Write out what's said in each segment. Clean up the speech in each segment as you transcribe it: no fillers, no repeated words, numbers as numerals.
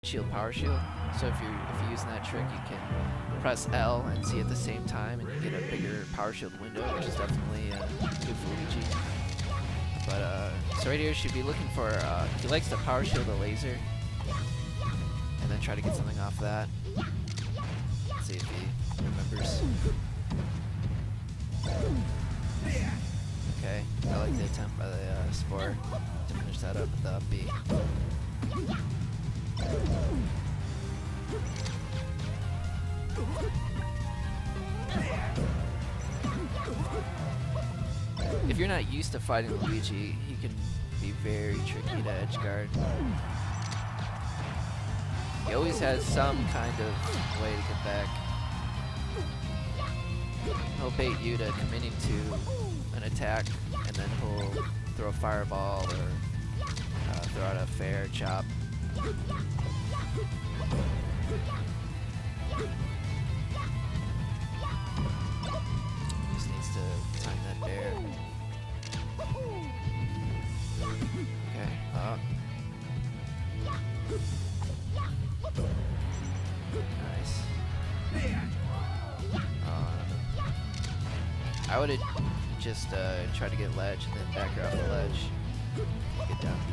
shield power shield. So if you're using that trick, you can press L and see at the same time, and you get a bigger power shield window, which is definitely good for Luigi. But so right here, should be looking for. He likes to power shield a laser, and then try to get something off that. Let's see if he remembers. Okay, I like the attempt by the Spor to finish that up with the up B. If you're not used to fighting Luigi, he can be very tricky to edge guard. He always has some kind of way to get back. He'll bait you to committing to an attack, and then he'll throw a fireball or throw out a fair chop. Just needs to time that bear. Okay, nice. I would have just tried to get ledge and then back her off the ledge. Get down B.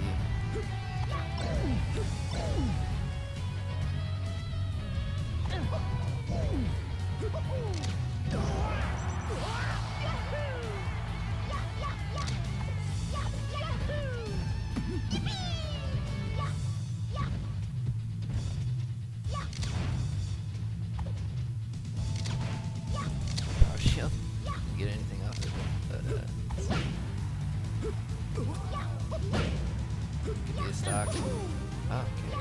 Power shield. Get anything off of it, but could be a stock. Oh, okay.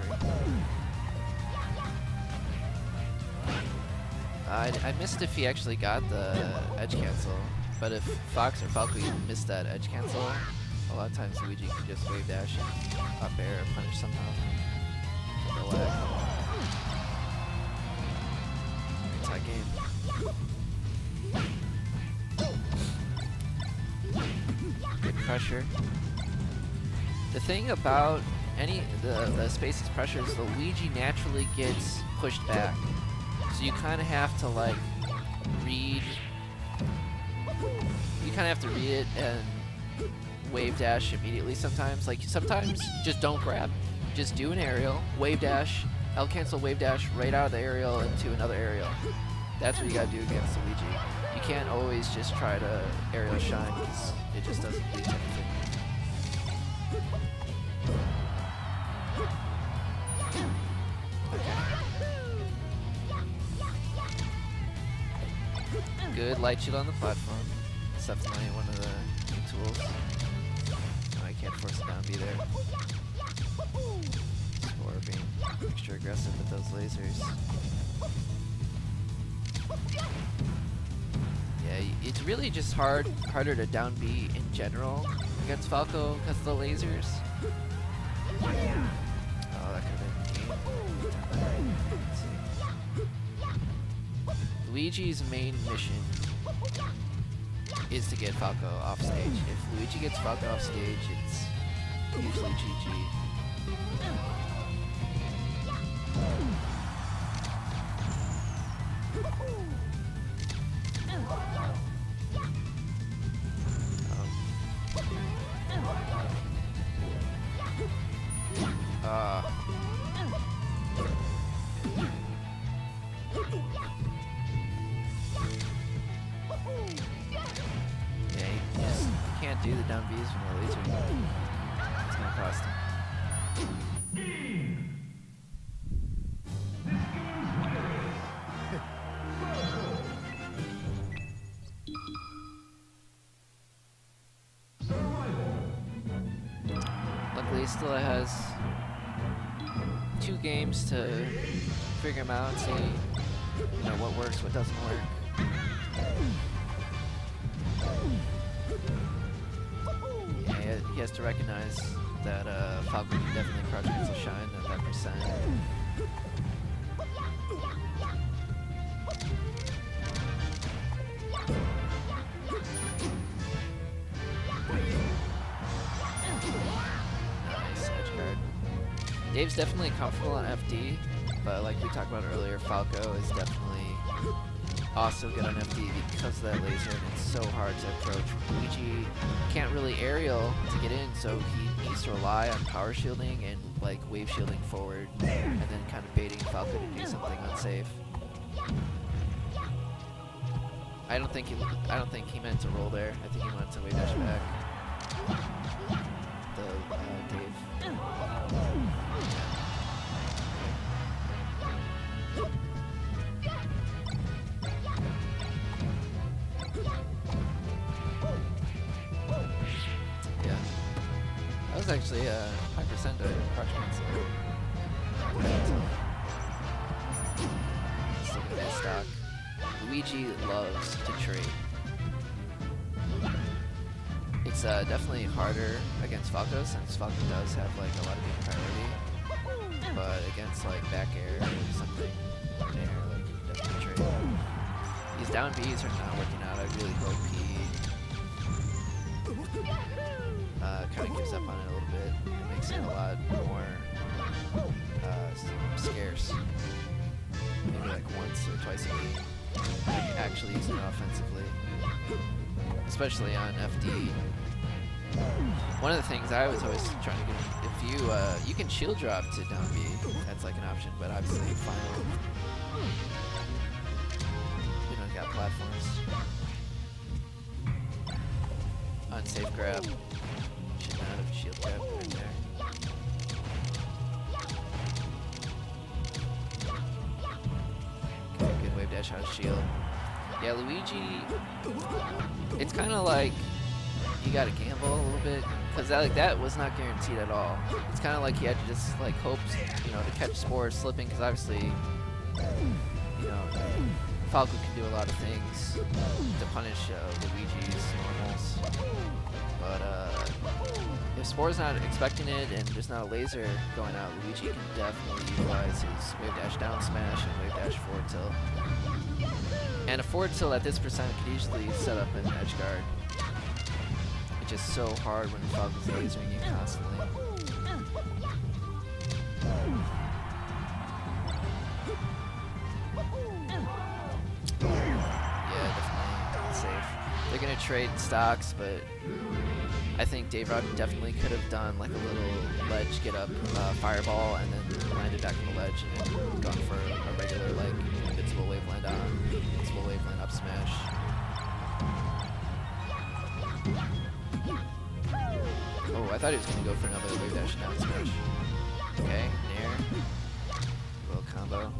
Recovery. I missed if he actually got the edge cancel, but if Fox or Falco even missed that edge cancel, a lot of times Luigi can just wave dash and up air or punish somehow. From the leg. Tie game. Good pressure. The thing about the spaces pressure is the Luigi naturally gets pushed back. So you kind of have to like read. You kind of have to read it and wave dash immediately sometimes. Like sometimes just don't grab. Just do an aerial, wave dash, L cancel wave dash right out of the aerial into another aerial. That's what you gotta do against Luigi. You can't always just try to aerial shine because it just doesn't lead to anything. Good light shield on the platform. It's definitely one of the new tools. No, I can't force it down B there. Spor being extra aggressive with those lasers. Yeah, it's really just harder to down B in general against Falco because of the lasers. Oh, that could have been game. Let's see. Luigi's main mission is to get Falco off stage. If Luigi gets Falco off stage, it's usually GG. Do the down B's from the laser. It's gonna cost him. Luckily, he still has 2 games to figure him out, see what works, what doesn't work. He has to recognize that Falco can definitely crouch cancel shine at that percent. Nice edge guard. Dave's definitely comfortable on FD, but like we talked about earlier, Falco is definitely also good on FD because of that laser, and it's so hard to approach. Luigi can't really aerial to get in, so he needs to rely on power shielding and like wave shielding forward, and then kind of baiting Falco to do something unsafe. I don't think he meant to roll there. I think he wanted to wave dash back. Dave. Yeah, that was actually 5% of parchment. Still gonna be stock. Luigi loves to trade. It's definitely harder against Falco since Falco does have like a lot of good priority, but against like back air or something, air, like he definitely trade. These down Bs are not working out. I really hope he kind of gives up on it a little bit. It makes it a lot more scarce. Maybe like once or twice a week. Actually use it offensively, especially on FD. One of the things I was always trying to get, if you can shield drop to down B, that's like an option, but obviously final, we don't got platforms. Unsafe grab, should not have shield grab right there. Okay, good wave dash out of shield. Yeah, Luigi, it's kind of like you gotta gamble a little bit, because that was not guaranteed at all. It's kind of like you had to just like hope, you know, to catch Spor slipping, because obviously, you know, Falco can do a lot of things to punish Luigi's normals. But if Spor's not expecting it and there's not a laser going out, Luigi can definitely utilize his wave dash down smash and wave dash forward tilt. And a forward tilt at this percent could easily set up an edge guard. It's just so hard when Falco's lasering you constantly. Yeah, definitely safe. They're gonna trade stocks, but I think davrob definitely could have done like a little ledge get up fireball and then landed back on the ledge and then gone for a regular like invincible wave land on, invincible wave land up smash. Oh, I thought he was gonna go for another wave dash down smash. Okay, nair. Little combo.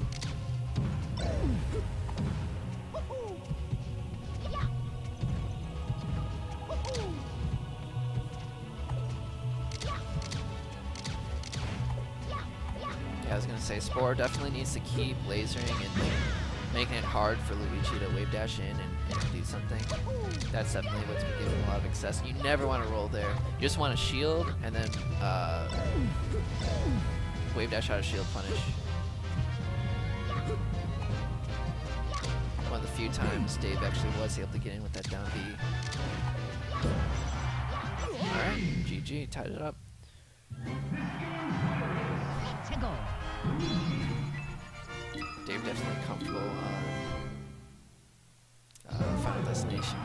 Yeah, I was gonna say Spor definitely needs to keep lasering and making it hard for Luigi to wave dash in and do something. That's definitely what's been giving him a lot of success. You never want to roll there. You just want to shield and then wave dash out of shield punish. One of the few times Dave actually was able to get in with that down B. Alright, GG, tied it up. Dave definitely comfortable on Final Destination.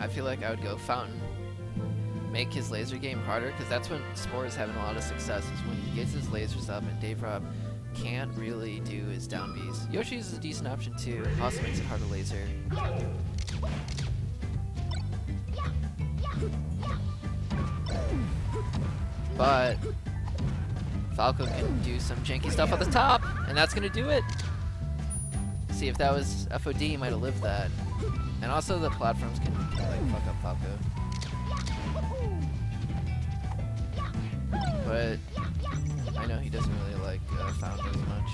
I feel like I would go Fountain. Make his laser game harder, because that's when Spor is having a lot of success, is when he gets his lasers up and davrob can't really do his down Bs. Yoshi's is a decent option too, also makes it hard to laser. But Falco can do some janky stuff at the top, and that's gonna do it. See, if that was FOD, he might have lived that. And also the platforms can like fuck up Falco. But I know he doesn't really like founders much.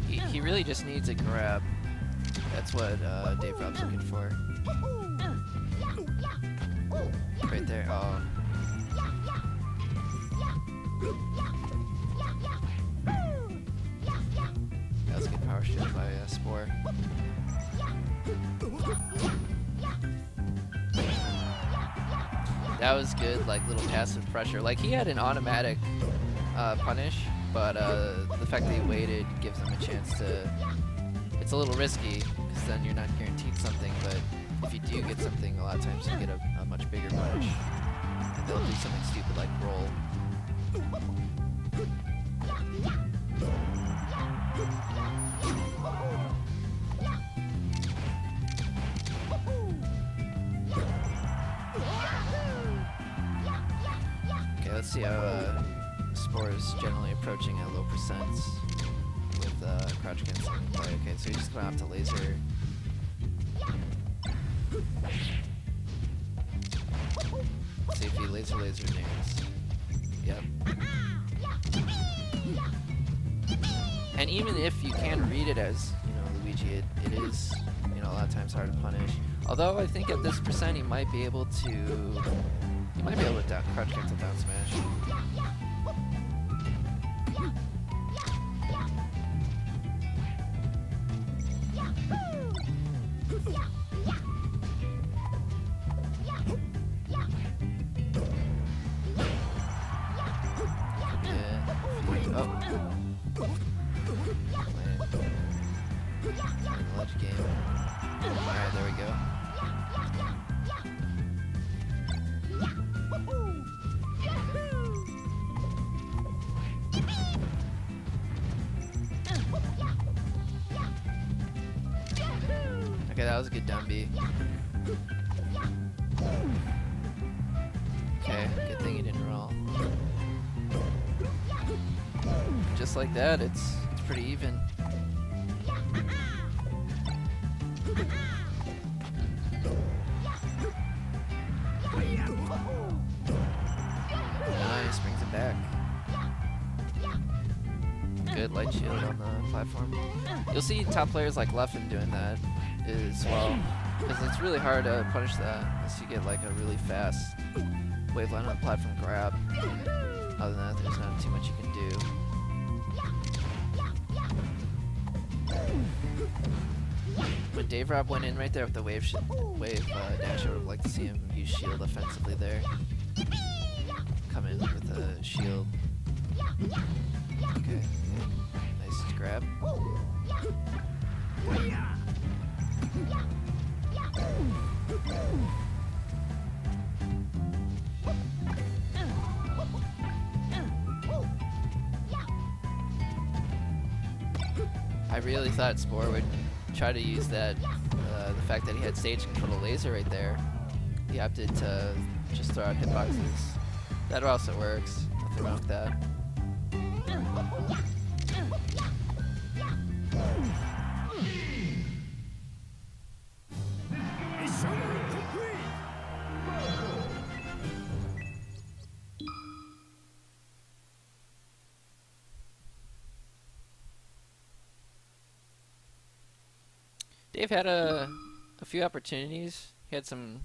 He really just needs a grab. That's what davrob's looking for. Right there. Oh. That was a good power shield by Spor. That was good, like little passive pressure. Like he had an automatic punish, but the fact that he waited gives him a chance to. It's a little risky because then you're not guaranteed something, but if you do get something, a lot of times you get a much bigger punish, and they'll do something stupid like roll. Okay, let's see how Spor is generally approaching at low percents with crouch canceling play. Okay, so he's just going off to laser. Let's see if he laser names. Yep. And even if you can read it as, you know, Luigi, it is, you know, a lot of times hard to punish. Although I think at this percent he might be able to crouch cancel down smash. Alright, there we go. Okay, that was a good down B. Okay, good thing he didn't roll. Just like that, it's pretty even. Nice, brings it back. Good light shield on the platform. You'll see top players like Leffen doing that as well, because it's really hard to punish that unless you get like a really fast waveline on the platform grab. Other than that, there's not too much you can do. When davrob went in right there with the wave dash, I would like to see him use shield offensively there. Come in with a shield. Okay, nice grab. I really thought Spor would try to use that, the fact that he had stage control laser right there. He opted to just throw out hitboxes. That also works. Nothing wrong with that. Dave had a few opportunities. He had some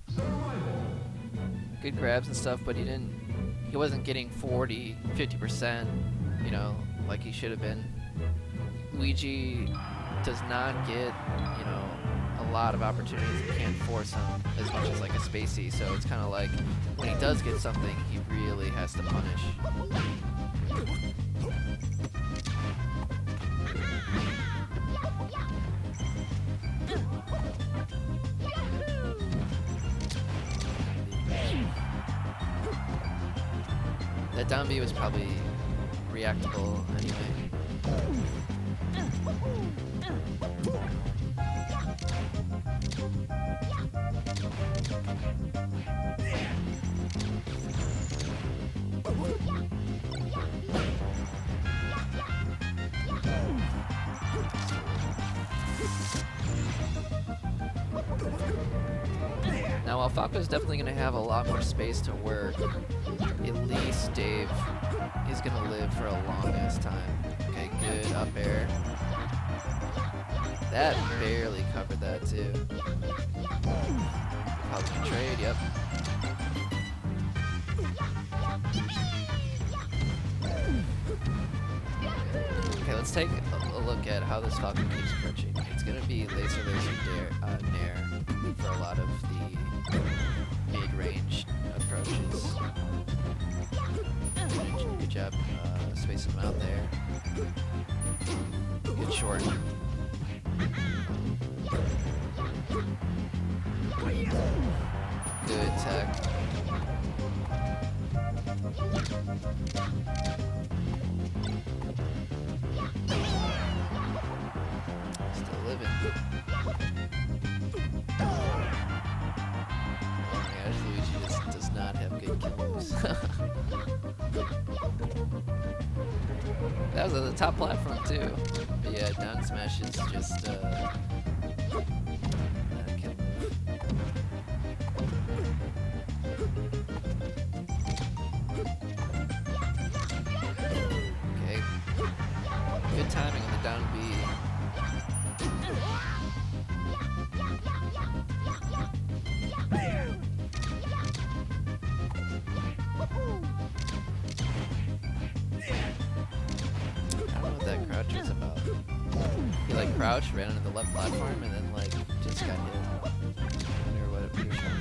good grabs and stuff, but he wasn't getting 40, 50%, you know, like he should have been. Luigi does not get, you know, a lot of opportunities. You can't force him as much as like a Spacey, so it's kind of like when he does get something, he really has to punish. That down B was probably reactable anyway. Falco's definitely going to have a lot more space to work, at least Dave is going to live for a long ass time. Okay, good up air. That barely covered that too. Probably gonna trade, yep. Okay, let's take a look at how this Falcon keeps approaching. It's gonna be laser nair for a lot of the mid-range approaches. Good job spacing them out there. Good short. Good tech. Still living. Oh my gosh, Luigi just does not have good kill moves. That was at the top platform too. But yeah, down smash is just kill move. Okay. Good timing on the down B. He like crouched, ran into the left platform, and then like just got hit. I wonder what he was trying to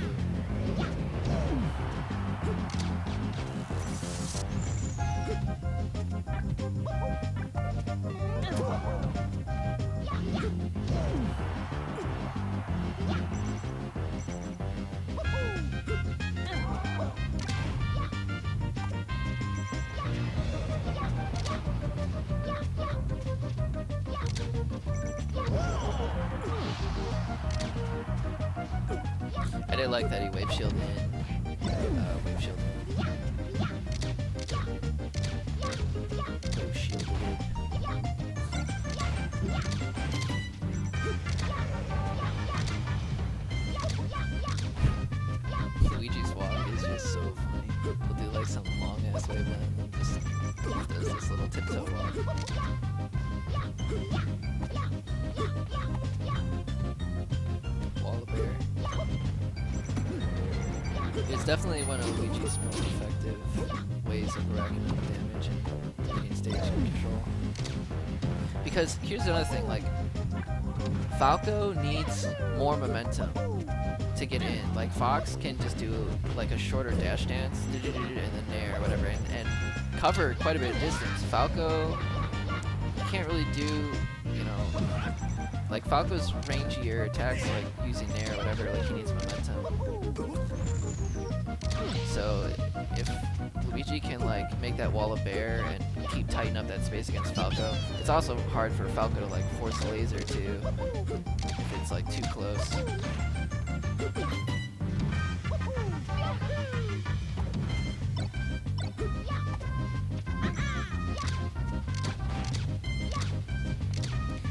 I did like that he wave shielded in. Wave shielded. Wave shielded. Luigi's walk is just so funny. He'll do like some long ass wave and then just does this little tiptoe walk. It's definitely one of Luigi's most effective ways of racking up damage and getting stage control. Because here's another thing, like, Falco needs more momentum to get in. Like, Fox can just do like a shorter dash dance and then nair or whatever and cover quite a bit of distance. Falco can't really do, you know, like Falco's rangier attacks, like using nair or whatever, like he needs momentum. So if Luigi can like make that wall of bear and keep tightening up that space against Falco, it's also hard for Falco to like force laser too if it's like too close.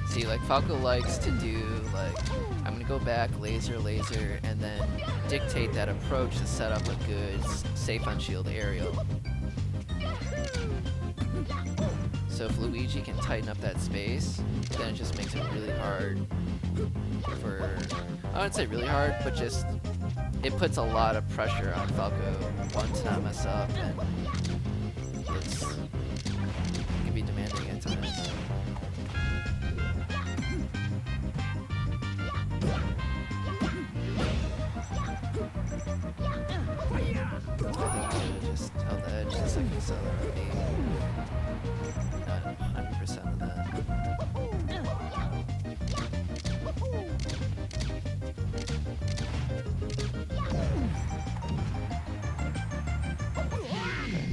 See, like Falco likes to do like, I'm gonna go back, laser, and then dictate that approach to set up a good, safe on shield aerial. So if Luigi can tighten up that space, then it just makes it really hard for, I wouldn't say really hard, but just, it puts a lot of pressure on Falco, one, to not mess up, and it can be demanding at times. Just held the edge the second he saw the already. Not 100% of that. Okay.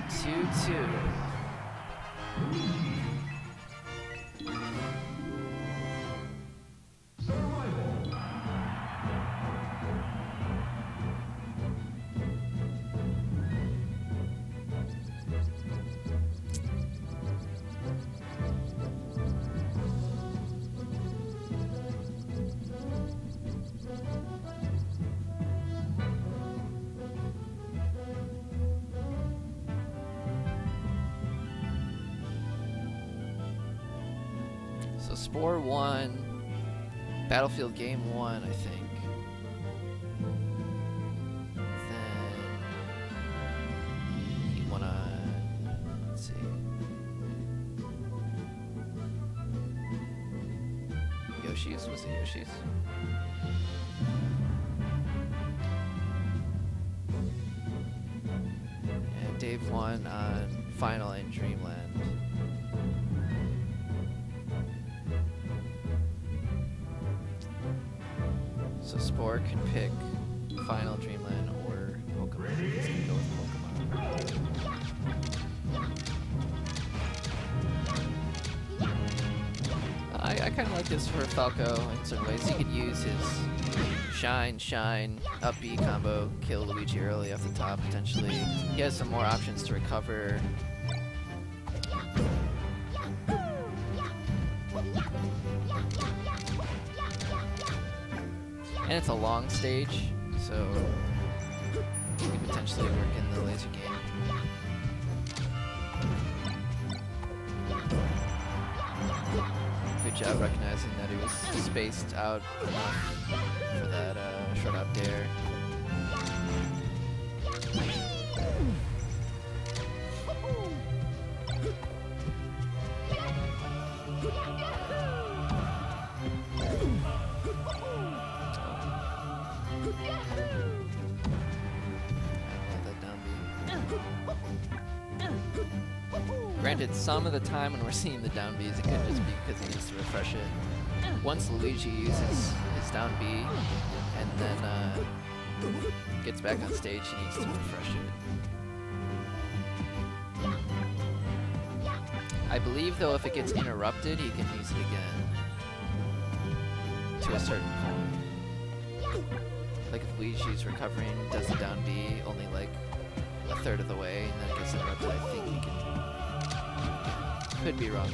2-2. So Spor won Battlefield Game 1, I think. Then he won on, let's see, Yoshi's, was it Yoshi's? And Dave won on Final and Dreamland. So Spor can pick Final, Dreamland, or Pokemon. He's gonna go with Pokemon. I kind of like this for Falco in certain ways. He could use his Shine, up B combo, kill Luigi early off the top, potentially. He has some more options to recover. And it's a long stage, so you can potentially work in the laser game. Good job recognizing that he was spaced out enough for that short up dare. Granted, some of the time when we're seeing the down Bs, it could just be because he needs to refresh it. Once Luigi uses his down B and then gets back on stage, he needs to refresh it. I believe, though, if it gets interrupted, he can use it again to a certain point. Like if Luigi's recovering, does the down B only like a third of the way, and then it gets interrupted, I think he can. Could be wrong.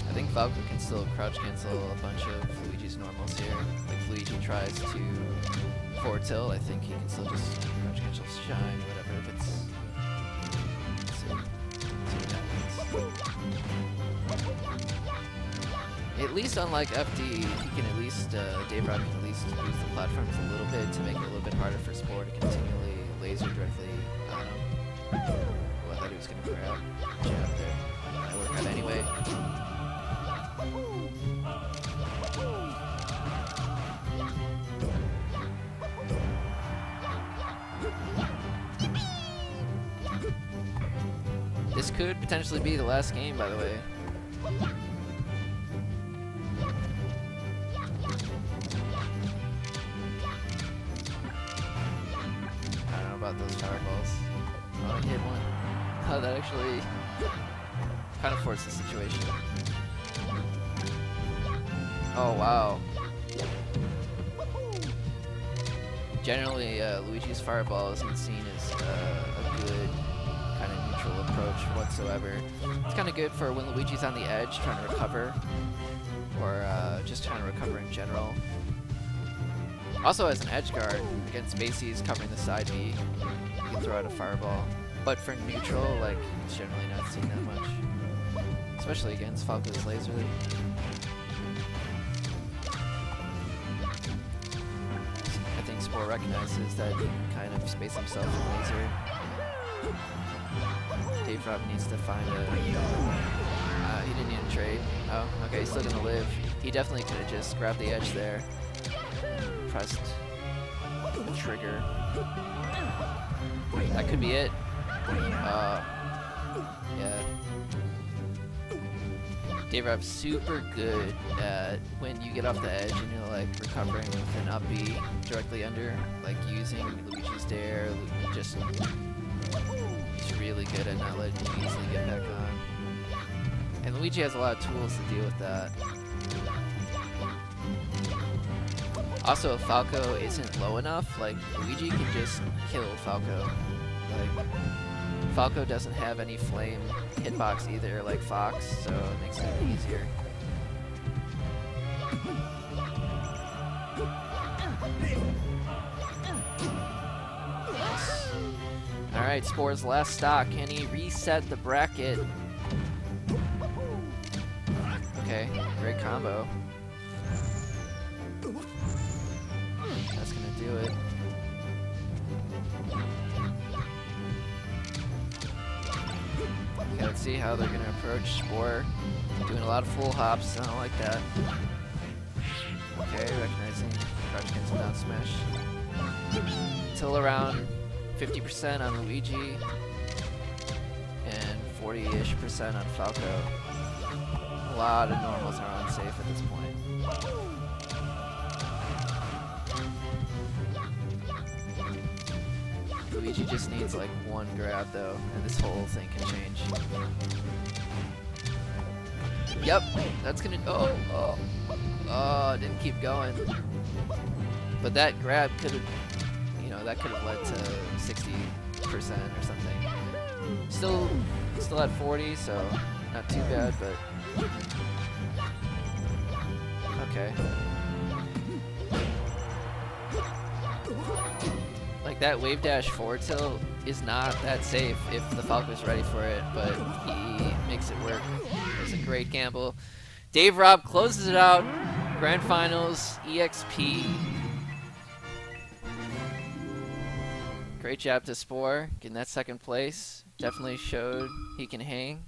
I think Falco can still crouch cancel a bunch of Luigi's normals here. Like if Luigi tries to forward tilt, I think he can still just crouch cancel Shine, whatever, if it's... Let's see what happens. At least unlike FD, he can at least, davrob can at least use the platforms a little bit to make it a little bit harder for Spor to continually laser directly on him. Well, I thought he was going to grab jab there. That worked out anyway. This could potentially be the last game, by the way. Those fireballs. Oh, I hit one. Oh, that actually kind of forced the situation. Oh, wow. Generally, Luigi's fireball isn't seen as a good kind of neutral approach whatsoever. It's kind of good for when Luigi's on the edge trying to recover, or just trying to recover in general. Also, as an edge guard against Macy's covering the side B, you can throw out a fireball. But for neutral, like, it's generally not seen that much. Especially against Falco's laser. I think Spor recognizes that he can kind of space himself in laser. davrob needs to find a... he didn't need a trade. Oh, okay, he's still gonna live. He definitely could have just grabbed the edge there. Pressed the trigger. That could be it. Yeah. davrob's super good at when you get off the edge and you're like recovering with an up B directly under, like using Luigi's dare. Just he's really good at not letting you easily get back on. And Luigi has a lot of tools to deal with that. Also, if Falco isn't low enough, like, Luigi can just kill Falco. Like, Falco doesn't have any flame hitbox either, like Fox, so it makes it even easier. Alright, Spor's last stock. Can he reset the bracket? Okay, great combo. That's gonna do it. Okay, let's see how they're gonna approach Spor. Doing a lot of full hops, I don't like that. Okay, recognizing crouch cancel down smash. Till around 50% on Luigi and 40-ish% on Falco. A lot of normals are unsafe at this point. Luigi just needs like one grab though, and this whole thing can change. Yep, that's gonna. Oh, didn't keep going. But that grab could have, you know, that could have led to 60% or something. Still at 40, so not too bad, but okay. Like that wave dash forward tilt is not that safe if the Falco's ready for it, but he makes it work. It's a great gamble. davrob closes it out. Grand Finals, EXP. Great job to Spor, getting that second place. Definitely showed he can hang.